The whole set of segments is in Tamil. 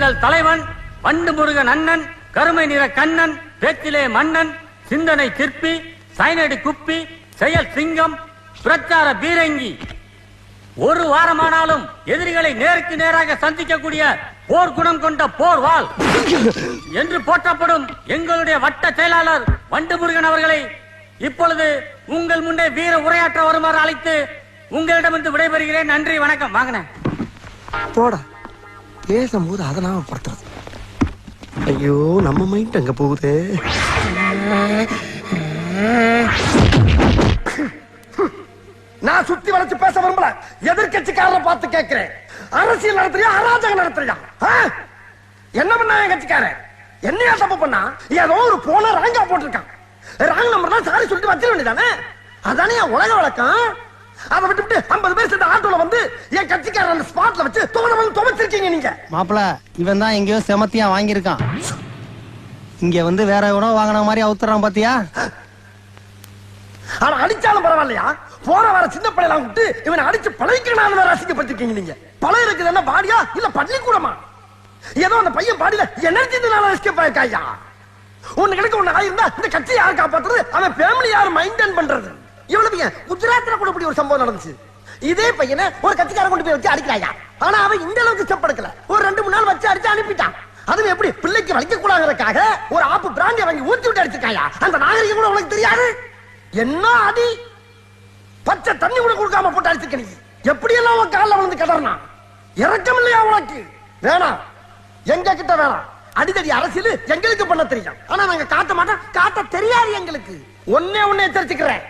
எங்கள் தலைவன் வண்டு முருகன் அண்ணன், கருமை நிற கண்ணன், பேச்சிலே மன்னன், சிந்தனை சிற்பி, சைனடி குப்பி, செயல் சிங்கம், பிரச்சார பீரங்கி. ஒரு வாரமானாலும் எதிரிகளை நேருக்கு நேராக சந்திக்கக்கூடிய போர் குணம் கொண்ட போர் வாள் என்று போற்றப்படும் எங்களுடைய வட்ட செயலாளர் வண்டு முருகன் அவர்களை இப்பொழுது உங்கள் முன்னே வீர உரையாற்ற வருமாறு அழைத்து உங்களிடமிருந்து விடைபெறுகிறேன். நன்றி, வணக்கம். வாங்கினேன் போடா, பேசும்போது அதை நாம படுத்துறது. ஐயோ, நம்ம மைண்ட் அங்க போகுது. நான் சுத்தி வளைச்சு பேச விரும்பல. எதிர்கட்சிக்காரரை பார்த்து கேட்கிறேன், அரசியல் நடத்துறியா அராஜகம் நடத்துறியா? என்ன பண்ணா என் கட்சிக்காரன்? என்னையா தப்பு பண்ணா? ஏதோ ஒரு போன ராங்கா போட்டிருக்கான். ராங் நம்பர் தான் சாரி சொல்லிட்டு வச்சிட வேண்டியதானே? அதானே உலக வழக்கம். அதை விட்டு 50 பேர் சேர்ந்த ஆட்டோல வந்து என் கட்சிக்காரர் அந்த ஸ்பாட்ல வச்சு துவச்சிருக்கீங்க நீங்க. மாப்பிள, இவன் தான் எங்கேயோ செமத்தியா வாங்கியிருக்கான். இங்க வந்து வேற எவனோ வாங்கின மாதிரி அவுத்துறான் பாத்தியா? ஆனா அடிச்சாலும் பரவாயில்லையா? போற வர சின்ன பிள்ளைலாம் விட்டு இவனை அடிச்சு பழகிக்கணும் வேற அசிங்கப்பட்டிருக்கீங்க நீங்க. பழைய இருக்குது என்ன பாடியா இல்ல பள்ளிக்கூடமா? ஏதோ அந்த பையன் பாடியில எனர்ஜினால எஸ்கேப் ஆயிருக்காயா? ஒண்ணு கிடைக்க ஒண்ணு ஆயிருந்தா இந்த கட்சி யார் காப்பாத்துறது? அவன் ஃபேமிலி யார் மெயின்டைன் பண்றது? இவ்வளவு பையன் குஜராத்ல கூட இப்படி ஒரு சம்பவம் நடந்துச்சு. இதே பையனை ஒரு கட்சிக்காரன் கொண்டு போய் வச்சு அடிக்கிறாயா? ஆனா அவன் இந்த அளவுக்கு ஸ்டெப் எடுக்கல. ஒரு 2-3 நாள் வச்சு அடிச்சு அனுப்பிட்டான். அதுவும் எப்படி பிள்ளைக்கு வலிக்க கூடாதுக்காக ஒரு ஆப்பு பிராண்டிய வாங்கி ஊத்தி விட்டு அடிச்சிருக்காயா? அந்த நாகரிகம் கூட உனக்கு தெரியாது. என்ன அடி! பச்சை தண்ணி கூட கொடுக்காம போட்டு அடிச்சுக்க. நீ எப்படி எல்லாம் உன் காலில் வந்து கடறனா? இறக்கம் இல்லையா உனக்கு? வேணாம், எங்க கிட்ட வேணாம். அடிதடி அரசியல் எங்களுக்கு பண்ண தெரியும், ஆனா நாங்க காட்ட மாட்டோம். காட்ட தெரியாது எங்களுக்கு. ஒன்னே ஒண்ணு எச்சரிச்சுக்கிறேன்,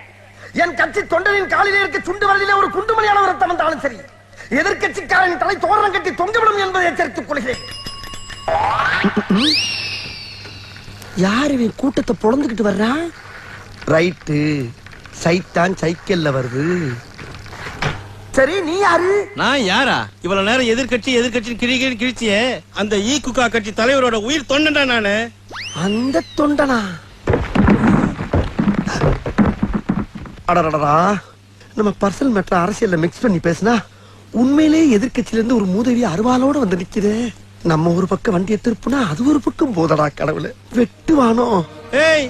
என் கட்சி தொண்டனின் காலிலே இருக்க சுண்டு வரலிலே ஒரு குண்டுமணியான ரத்தம் வந்தாலும் சரி, எதிர்கட்சிக்காரன் தலை தோரணம் கட்டி தொங்கவிடும் என்பதை எச்சரித்துக் கொள்கிறேன். யார் இவன் கூட்டத்தை பொழந்துகிட்டு வர்றான்? ரைட்டு, சைத்தான் சைக்கிள்ல வருது. சரி, நீ யாரு? நான் யாரா? இவ்வளவு நேரம் எதிர்கட்சி கிழிச்சியே அந்த ஈ குக்கா கட்சி தலைவரோட உயிர் தொண்டா நானு. அந்த தொண்டனா? அடடடா, நம்ம பர்சனல் மேட்டர் அரசியல்ல மிக்ஸ் பண்ணி பேசினா உண்மையிலே எதிர்கட்சியில இருந்து ஒரு மூதவி அருவாளோட வந்து நிக்குது. நம்ம ஒரு பக்கம் வண்டியை திருப்புனா அது ஒரு பக்கம் போதடா கடவுளே, வெட்டுவானோ? ஏய்,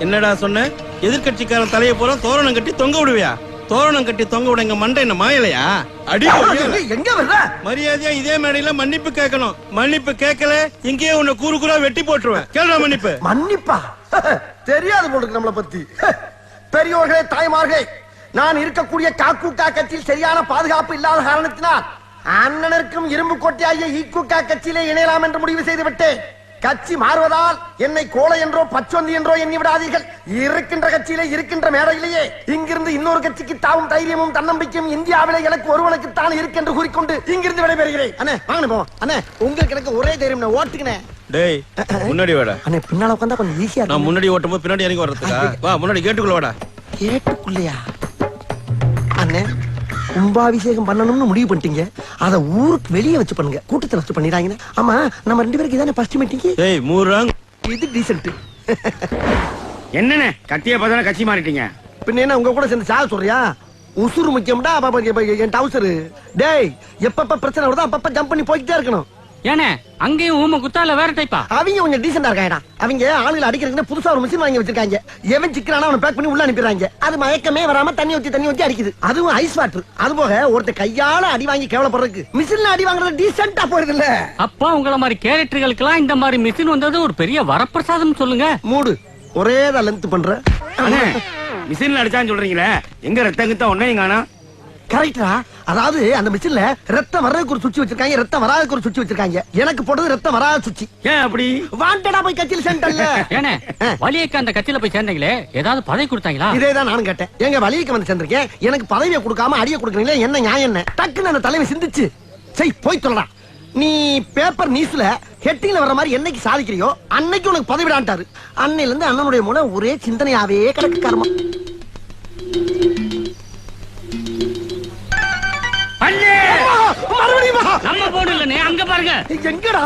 என்னடா சொன்ன? எதிர்கட்சிக்காரன் தலையை போற தோரணம் கட்டி தொங்க விடுவியா? தோரணம் கட்டி தொங்க விட எங்க மண்டை என்ன மாயலையா? அடி எங்க வர்ற? மரியாதையா இதே மேடையில மன்னிப்பு கேட்கணும். மன்னிப்பு கேட்கல இங்கேயே உன்னை கூறு கூறா வெட்டி போட்டுருவேன். கேளுடா மன்னிப்பு. மன்னிப்பா? தெரியாது போல நம்மளை பத்தி. பெரியோர்களே, தாய்மார்களே, நான் இருக்கக்கூடிய காக்கூக்கா கட்சியில் சரியான பாதுகாப்பு இல்லாத காரணத்தினால் அண்ணனருக்கும் இரும்பு கோட்டையாகிய ஈக்குக்கா கட்சியிலே இணையலாம் என்று முடிவு செய்து விட்டேன். கட்சி மாறுவதால் என்னை கோலை என்றோ பச்சொந்தி என்றோ எண்ணி விடாதீர்கள். இருக்கின்ற கட்சியிலே இருக்கின்ற மேடையிலேயே இங்கிருந்து இன்னொரு கட்சிக்கு தாவும் தைரியமும் தன்னம்பிக்கையும் இந்தியாவிலே எனக்கு ஒருவனுக்கு தான் இருக்கென்று கூறிக்கொண்டு இங்கிருந்து விடைபெறுகிறேன். அண்ணே வாங்க போவோம். அண்ணே, உங்களுக்கு எனக்கு ஒரே தைரியம், ஓட்டுக்கினேன். டேய், முன்னாடி வாடா. அண்ணே, பின்னால உட்கார்ந்தா கொஞ்சம் ஈஸியா. நான் முன்னாடி ஓட்டும் போது பின்னாடி இறங்கி வர்றதுக்கா? வா, முன்னாடி கேட்டுக்குள்ள வாடா. கேட்டுக்குள்ளையா? அண்ணே, கும்பாபிஷேகம் பண்ணணும்னு முடிவு பண்ணிட்டீங்க, அத ஊருக்கு வெளியே வச்சு பண்ணுங்க, கூட்டத்துல வச்சு பண்ணிடாங்க. ஆமா, நம்ம 2 பேருக்கு இதானே ஃபர்ஸ்ட் மீட்டிங். ஏய் மூராங், இது டீசன்ட். என்னண்ணே கட்டிய பார்த்தா கட்சி மாறிட்டீங்க? பின்ன என்ன உங்க கூட சேர்ந்து சாக சொல்றியா? உசுறு முக்கியம்டா. என் டவுசரு. டேய், எப்பப்ப பிரச்சனை வருதோ அப்பப்ப ஜம்ப் பண்ணி போய்கிட்டே இருக்கணும். ஏனே அங்கேயும் ஊம குத்தால வேற டைப்பா? அவங்க கொஞ்சம் டீசெண்டா இருக்காங்கடா. அவங்க ஆளுகளை அடிக்கிறதுக்கு புதுசா ஒரு மிஷின் வாங்கி வச்சிருக்காங்க. எவன் சிக்கனானா அவனை பேக் பண்ணி உள்ள அனுப்பிடுறாங்க. அது மயக்கமே வராம தண்ணி ஊத்தி அடிக்குது. அதுவும் ஐஸ் வாட்டர். அது போக ஒருத்த கையால அடி வாங்கி கேவலப்படுறதுக்கு மிஷின்ல அடி வாங்குறது டீசெண்டா போயிருது இல்ல? அப்பா, உங்கள மாதிரி கேரக்டர்களுக்கெல்லாம் இந்த மாதிரி மிஷின் வந்தது ஒரு பெரிய வரப்பிரசாதம் சொல்லுங்க. மூடு, ஒரே தான் லென்த் பண்ற. மிஷின்ல அடிச்சான்னு சொல்றீங்களே, எங்க ரத்தம் கிட்ட ஒன்னையும் காணா? கரெக்டா? அதாவது அந்த மிஷின்ல ரத்தம் வர்றதுக்கு ஒரு சுவிட்ச் வச்சிருக்காங்க, ரத்தம் வராதுக்கு ஒரு சுவிட்ச் வச்சிருக்காங்க. எனக்கு போட்டது ரத்தம் வராத சுவிட்ச். ஏன் அப்படி? வாண்டடா போய் கட்சியில சேர்ந்தல்ல. ஏனே வலியக்க அந்த கட்சியில போய் சேர்ந்தீங்களே, ஏதாவது பதவி கொடுத்தாங்களா? இதேதான் நானும் கேட்டேன். எங்க வலியக்க வந்து சேர்ந்திருக்கேன், எனக்கு பதவியை கொடுக்காம அடிய கொடுக்குறீங்களே, என்ன நியாயம்? என்ன டக்குன்னு அந்த தலைமை சிந்திச்சு சரி போய் சொல்லலாம். நீ பேப்பர் நியூஸ்ல ஹெட்டிங்ல வர்ற மாதிரி என்னைக்கு சாதிக்கிறியோ அன்னைக்கு உனக்கு பதவி விடாண்டாரு. அன்னையில இருந்து அண்ணனுடைய மூலம் ஒரே சிந்தனையாவே கிடக்கு கர்மம். நம்ம போடு இல்லனே, அங்க பாருங்க. எங்கடா?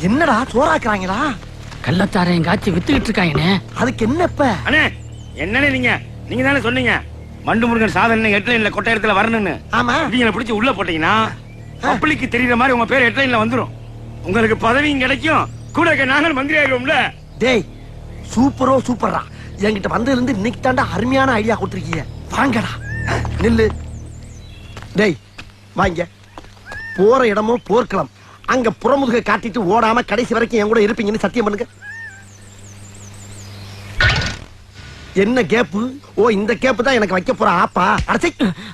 என்னடா சோறாக்குறாங்களா? கள்ளச்சாரையும் காய்ச்சி வித்துக்கிட்டு இருக்காங்கண்ணே. அதுக்கு என்ன இப்ப? அண்ணே என்னண்ணே நீங்க தானே சொன்னீங்க மண்டு முருகன் சாதனை ஹெட்லைன்ல கொட்ட இடத்துல வரணும்னு ஆமா இவங்களை பிடிச்சி உள்ள போட்டீங்கன்னா பப்ளிக்கு தெரியற மாதிரி உங்க பேர் ஹெட்லைன்ல வந்துரும். உங்களுக்கு பதவியும் கிடைக்கும், கூட இருக்க நாங்கள் மந்திரி ஆயிடுவோம்ல. டேய் சூப்பரோ சூப்பரா, என்கிட்ட வந்ததுல இருந்து இன்னைக்கு தாண்டா அருமையான ஐடியா கொடுத்துருக்கீங்க. வாங்கடா நில்லு. டேய் வாங்க. போற இடமும் போர்க்களம், அங்க புறமுதுக காட்டிட்டு ஓடாம கடைசி வரைக்கும் என் கூட இருப்பீங்கன்னு சத்தியம் பண்ணுங்க. என்ன கேப்பு? ஓ இந்த கேப்பு தான் எனக்கு வைக்க போற ஆப்பா. அடச்சை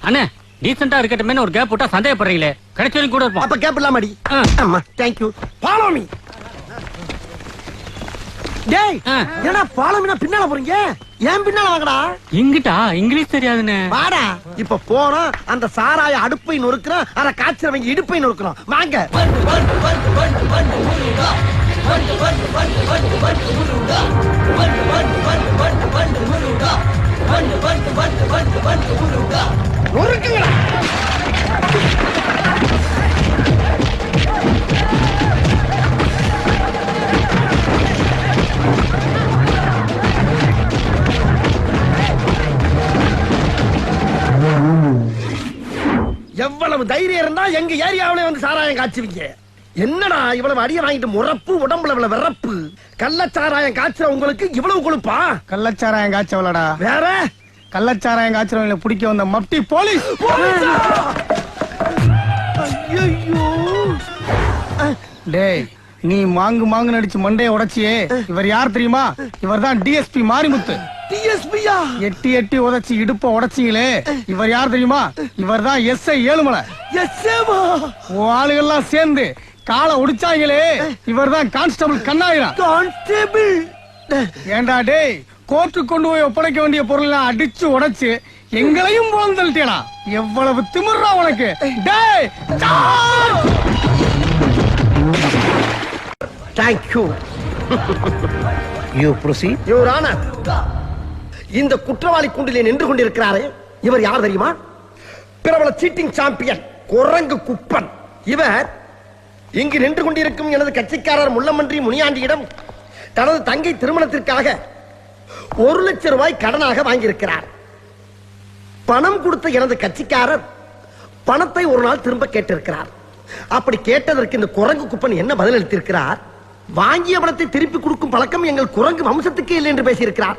அண்ணே, டீசெண்டா இருக்கட்டுமே ஒரு கேப் விட்டா சந்தேகப்படுறீங்களே, கிடைச்ச வரைக்கும் கூட இருப்போம். அப்ப கேப் இல்லாமடி. ஆமா தேங்க்யூ. Follow me. டேய் என்னடா ஃபாலோ மீனா பின்னால போறீங்க? ஏன் பின்னால வாங்கடா. இங்கிட்டா இங்கிலீஷ் தெரியாதுன்னு. வாடா. இப்ப போனா அந்த சாராய அடுப்பை நொறுக்குறோம், அத காய்ச்சறவங்க இடுப்பை நொறுக்குறோம். வாங்க. நொறுக்குங்கடா. எவ்வளவு தைரியம் இருந்தா எங்க ஏரியாவிலே வந்து சாராயம் காய்ச்சுவீங்க? என்னடா இவ்வளவு அடிய வாங்கிட்டு முறப்பு, உடம்புல இவ்வளவு விறப்பு. கள்ளச்சாராயம் காய்ச்சற உங்களுக்கு இவ்வளவு கொழுப்பா? கள்ளச்சாராயம் காய்ச்சவளடா. வேற கள்ளச்சாராயம் காய்ச்சறவங்களை பிடிக்க வந்த மப்டி போலீஸ். ஐயோ டேய் நீ மாங்கு மாங்கு நடிச்சு மண்டைய உடைச்சியே, இவர் யார் தெரியுமா? இவர் தான் டிஎஸ்பி மாரிமுத்து. டிஎஸ்பியா? எட்டி எட்டி உதைச்சு இடுப்ப உடைச்சிங்களே, இவர் யார் தெரியுமா? இவர் தான் எஸ்ஐ ஏழுமலை. எஸ்ஏமா? ஆளுகள்லாம் சேர்ந்து காலை ஒடிச்சாங்களே, இவர் தான் கான்ஸ்டபிள் கண்ணாயிரம். கான்ஸ்டபிள்? ஏண்டா டேய், கோர்ட்டுக்கு கொண்டு போய் ஒப்படைக்க வேண்டிய பொருள் அடிச்சு உடைச்சு எங்களையும் போந்தல்ட்டியடா. எவ்வளவு திமிர்றா உனக்கு. டேய் thank you. You proceed. Your honour, இந்த குற்றவாளி கூண்டிலே நின்று கொண்டிருக்கிறாரே, இவர் யார் தெரியுமா? பிரபல சீட்டிங் சாம்பியன் குரங்கு குப்பன். இவர் இங்கு நின்று கொண்டிருக்கும் எனது கட்சிக்காரர் முள்ளமன்றி முனியாண்டியிடம் தனது தங்கை திருமணத்திற்காக 1 லட்சம் ரூபாய் கடனாக வாங்கியிருக்கிறார். பணம் கொடுத்த எனது கட்சிக்காரர் பணத்தை ஒரு நாள் திரும்ப கேட்டிருக்கிறார். அப்படி கேட்டதற்கு இந்த குரங்கு குப்பன் என்ன பதில் அளித்திருக்கிறார்? வாங்கிய பணத்தை திருப்பி கொடுக்கும் பழக்கம் எங்கள் குரங்கு வம்சத்துக்கே இல்லை என்று பேசியிருக்கிறார்.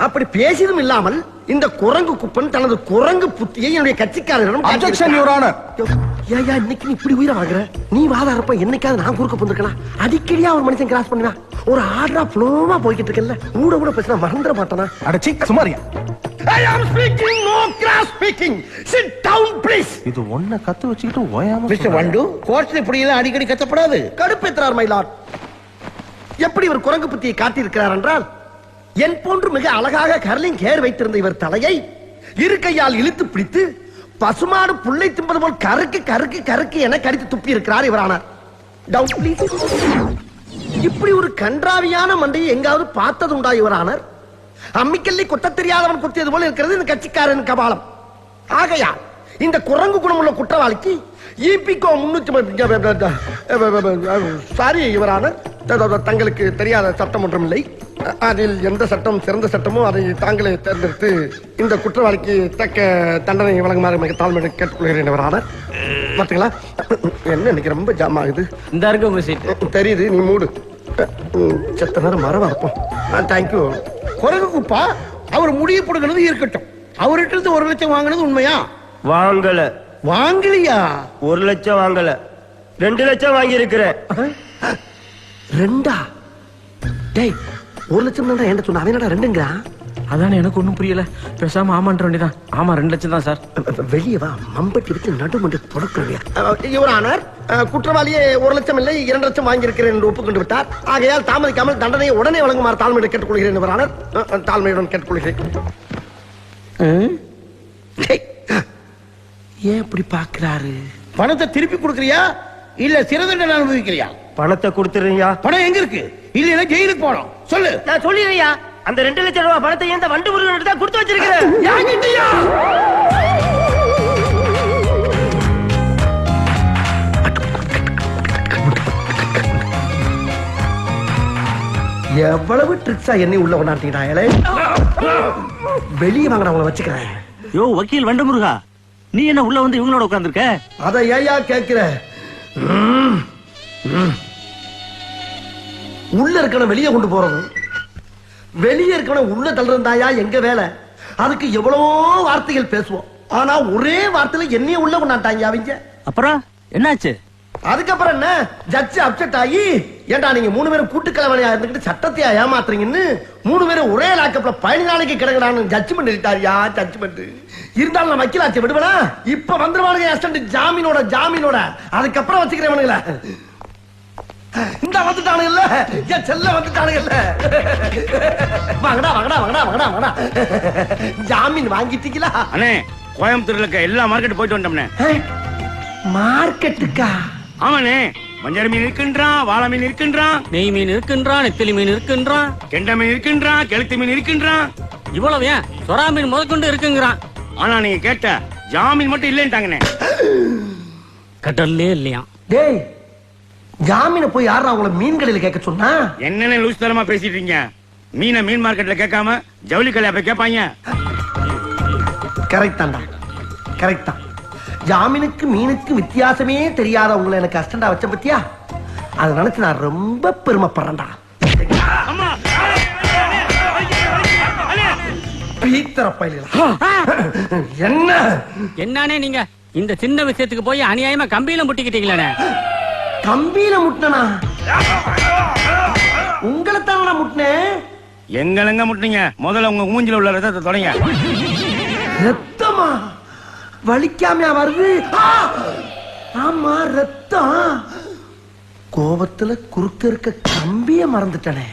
அப்படி பேசியதும் இல்லாமல் இந்த குரங்கு குப்பன் தனது குரங்கு புத்தியை என்னுடைய கட்சிக்காரரிடம் அப்ஜெக்ஷன் யுவர் ஆனர். ஏயா இன்னைக்கு நீ இப்படி உயிரை வாங்குற? நீ வாதாரப்ப என்னைக்காவது நான் குறுக்க போந்திருக்கலாம்? அடிக்கடியா ஒரு மனுஷன் கிராஸ் பண்ணுவா. ஒரு ஆர்டரா ஃப்ளோவா போய்கிட்டு இருக்கல, ஊட கூட பேசினா மறந்துட மாட்டானா? அடச்சி Samariya. I am speaking, no cross speaking. Sit down please. இது ஒண்ண கத்து வச்சிட்டு ஓயாம. மிஸ்டர் வண்டு, கோர்ட்ல இப்படி எல்லாம் அடிக்கடி கத்தப்படாது. கடுப்பேற்றார் மை லார்ட். எப்படி இவர் குரங்கு புத்தியை காட்டியிருக்கிறார் என்றால், என் போன்று மிக அழகாக கர்லிங் ஹேர் வைத்திருந்த இவர் தலையை இரு கையால் இழுத்து பிடித்து பசுமாடு புல்லை தின்பது போல் கருக்கு கருக்கு கருக்கு என கடித்து துப்பி இருக்கிறார் இவரானார். Doubt please. இப்படி ஒரு கன்றாவியான மண்டையை எங்காவது பார்த்தது உண்டா இவரானார்? அம்மிக்கல்லை கொத்த தெரியாதவன் குத்தியது போல இருக்கிறது இந்த கட்சிக்காரன் கபாலம். ஆகையா இந்த குரங்கு குணமுள்ள குற்றவாளிக்கு இபிகோ 300 சாரி யுவரானர், தங்களுக்கு தெரியாத சட்டம் ஒன்றும் இல்லை. அதில் எந்த சட்டம் சிறந்த சட்டமோ அதை தாங்களே தேர்ந்தெடுத்து இந்த குற்றவாளிக்கு தக்க தண்டனை வழங்குமாறு மிக தாழ்மையை கேட்டுக்கொள்கிறேன் யுவரானர். பார்த்தீங்களா என்ன இன்னைக்கு ரொம்ப ஜாம் ஆகுது. இந்த இருக்கு உங்க சீட். தெரியுது, நீ மூடு. செத்த நேரம் மரம் வரப்போம். தேங்க்யூ. குரங்கு குப்பா அவர் முடிவு போடுகிறது இருக்கட்டும். அவர்கிட்ட இருந்து 1 லட்சம் வாங்கினது உண்மையா? வாங்கல. வாங்கலையா? 1 லட்சம் வாங்கல, 2 லட்சம் வாங்கி இருக்கிறேன். 2? டேய் 1 லட்சம் தான் என்ன சொன்ன, அவன் என்னடா 2ங்கிறான்? அதானே எனக்கு ஒண்ணும் புரியல. பேசாம ஆமான்ற வேண்டியதான். ஆமா 2 லட்சம் தான் சார். வெளியே வா, மம்பட்டி வச்சு நடுமண்டு தொடக்கிறவியா. யுவர் ஆனர், குற்றவாளியே 1 லட்சம் இல்லை 2 லட்சம் வாங்கியிருக்கிறேன் என்று ஒப்புக்கொண்டு விட்டார். ஆகையால் தாமதிக்காமல் தண்டனையை உடனே வழங்குமாறு தாழ்மையுடன் கேட்டுக்கொள்கிறேன் யுவர் ஆனர். தாழ்மையுடன் கேட்டுக்கொள்கிறேன். ஏன் இப்படி பாக்குறாரு? பணத்தை திருப்பி கொடுக்கறியா இல்ல சிறை தண்டனை அனுபவிக்கிறியா? பணத்தை கொடுத்துறீங்க. பணம் எங்க இருக்கு? இல்ல ஜெயிலுக்கு போறோம். சொல்லு. நான் சொல்லிடுறியா, அந்த 2 லட்சம் ரூபாய் பணத்தை எந்த வண்டு முருகன் தான் கொடுத்து வச்சிருக்கிறேன். எவ்வளவு ட்ரிக்ஸா என்னை உள்ள கொண்டாட்டீங்களே. வெளியே வாங்க, அவங்கள வச்சுக்கிறேன். யோ வக்கீல் வண்டு முருகா, நீ என்ன உள்ள வந்து இவங்களோட உட்கார்ந்திருக்க? அத ஏயா கேக்குற? உள்ள இருக்கன வெளியே கொண்டு போறது, வெளியே இருக்கன உள்ள தள்ளுறதாயா எங்க வேலை. அதுக்கு எவ்வளவோ வார்த்தைகள் பேசுவோம், ஆனா ஒரே வார்த்தையில என்னைய உள்ள கொண்டாட்டாங்க அவங்க. அப்புறம் என்னாச்சு? அதுக்கப்புறம் என்ன, ஜட்ஜ் அப்செட் ஆகி, ஏண்டா நீங்க 3 பேரும் கூட்டுக்கிழமையா இருந்துகிட்டு சட்டத்தையா ஏமாத்துறீங்கன்னு 3 பேரும் ஒரே லாக்கப்ல 15 நாளைக்கு கிடக்குறான்னு ஜட்ஜ்மெண்ட் எடுத்தாரியா. ஜட்ஜ்மெண்ட் இருந்தாலும் நான் வக்கீலாச்சு விடுவேனா? இப்ப வந்துருவானுங்க அசிஸ்டன்ட் ஜாமீனோட. அதுக்கப்புறம் வச்சுக்கிறவனுங்கள இந்த வந்துட்டானுங்கல்ல, என் செல்ல வந்துட்டானுங்கல்ல. வாங்கடா ஜாமீன் வாங்கிட்டீங்களா? அண்ணே, கோயம்புத்தூர்ல இருக்க எல்லா மார்க்கெட் போயிட்டு வந்தோம்னே. மார்க்கெட்டுக்கா? ஆமாண்ணே, மஞ்சள் மீன் இருக்கின்றான், வாழை மீன் இருக்கின்றான், நெய் மீன் இருக்கின்றான், நெத்திலி மீன் இருக்கின்றான், கெண்டை மீன் இருக்கின்றான், கெளுத்தி மீன் இருக்கின்றான். இவ்வளவு ஏன் சொரா மீன் முதற்கொண்டு இருக்குங்கிறான். ஆனா நீங்க கேட்ட ஜாமீன் மட்டும் இல்லைன்ட்டாங்கண்ணே. கடல்லே இல்லையா? டேய், ஜாமீன போய் யாரா உங்களை மீன் கடையில கேட்க சொன்னா? என்னென்ன லூஸ் தரமா பேசிட்டு இருக்கீங்க? மீனை மீன் மார்க்கெட்ல கேட்காம ஜவுளி கடையில போய் கேட்பாங்க. கரெக்ட் தான்டா, கரெக்ட் தான். ஜாமீனுக்கு மீனுக்கு வித்தியாசமே தெரியாத உங்களை எனக்கு அசிஸ்டண்டா வச்ச பத்தியா, அதை நினைச்சு நான் ரொம்ப பெருமைப்படுறேன்டா. என்ன என்னன்னே நீங்க இந்த சின்ன விஷயத்துக்கு போய் அநியாயமா கம்பியில முட்டிக்கிட்டீங்களே. கம்பியில முட்டினா? உங்களை தான் முட்டினேன். எங்க முட்டினீங்க? முதல்ல உங்க மூஞ்சில உள்ள ரத்தத்தை தொடங்க. ரத்தமா? வலிக்காமையா வருது? ஆமா ரத்தம். கோபத்துல குறுக்க இருக்க கம்பிய மறந்துட்டனே.